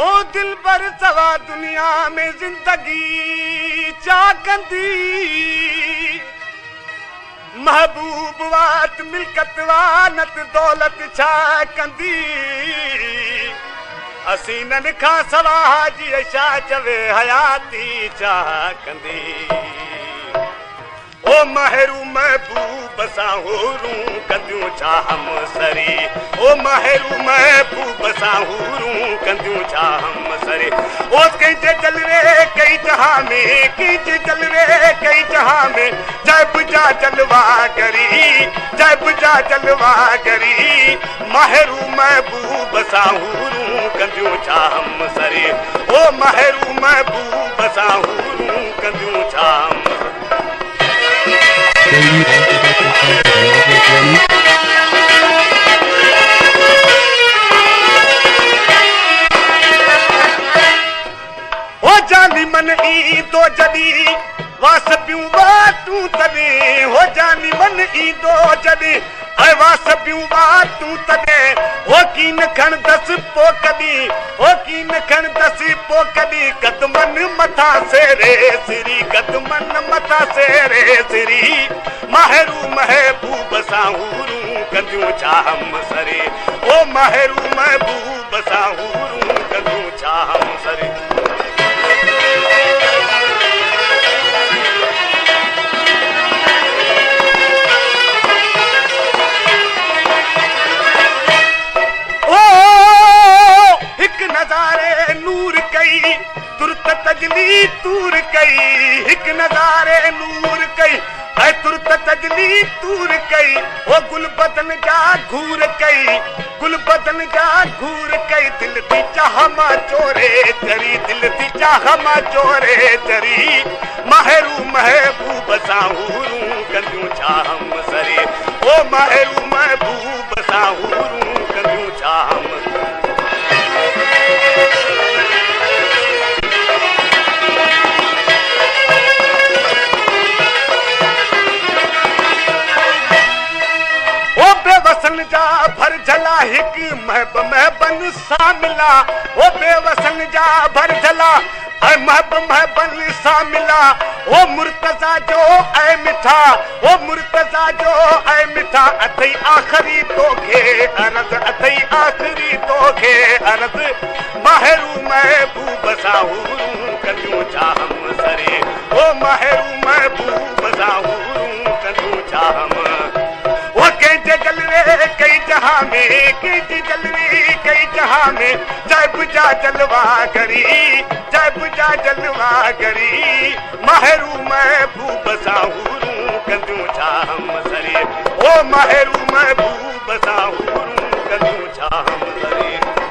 ओ दिल बर सवा दुनिया में जिंदगी चा कंदी महबूब वात मिल्कत वानत दौलत छा कंदी असीनन खां सवा जी छा चवे हयाती छा कंदी ओ महरू महबूब सां हुरूं कंदियूं छा हम सरी ओ महरू महबूब सां हुरूं कंदियूं छा हम सरी ओ कंहिंजे जलवे कई जहां में कंहिंजे जलवे कई जहां में जब जा जलवा करी जब जा जलवा करी महरू महबूब सां हुरूं कंदियूं छा हम सरी ओ महरू महबूब सां हुरूं कंदियूं छा हम हो जानी मन ई तो जदी वास पियूं वातूं तने हो जानी मन ई तो जदी ऐ वास पियूं वातूं तने हो कीन खण दस पो कदी हो कीन खण दस पो कदी कदमन मथा सेरे सिरी कदमन मथा सेरे सिरी महरू महबूब सां हुरूं कंदियूं छा हम सरी ओ महरू महबूब सां हुरूं कंदियूं छा हम सरी नज़ारे नूर कई तुरत तजली तूर कई हिक नज़ारे नूर कई ऐ तुरत तजली तूर कई ओ गुल बदन जा घूर कई गुल बदन जा घूर कई दिल थी चाह मां चोरे चरी दिल थी चाह मां चोरे चरी महरू महबूब सां हुरूं कंदियूं छा हम सरी ओ महरू महबूब सां हुरूं कंदियूं छा हम बेवसन जा भर झला हिक महब महबन सां मिला ओ बेवसन जा भर झला ऐ महब महबन सां मिला ओ मुर्तज़ा जो ऐ मिठा ओ मुर्तज़ा जो ऐ मिठा अथई आखिरी तोखे अर्ज़ अथई आखिरी तोखे अर्ज़ महरू महबूब सां हुरूं कंदियूं छा हम सरी ओ महरू महबूब सां हुरूं कंदियूं छा हम कंहिंजे जलवे कई जहां में कंहिंजे जलवे कई जहां में जब जा जलवा करी जब जा जलवा करी महरू महबूब सां हुरूं कंदियूं छा हम सरी ओ महरू महबूब सां हुरूं कंदियूं छा हम सरी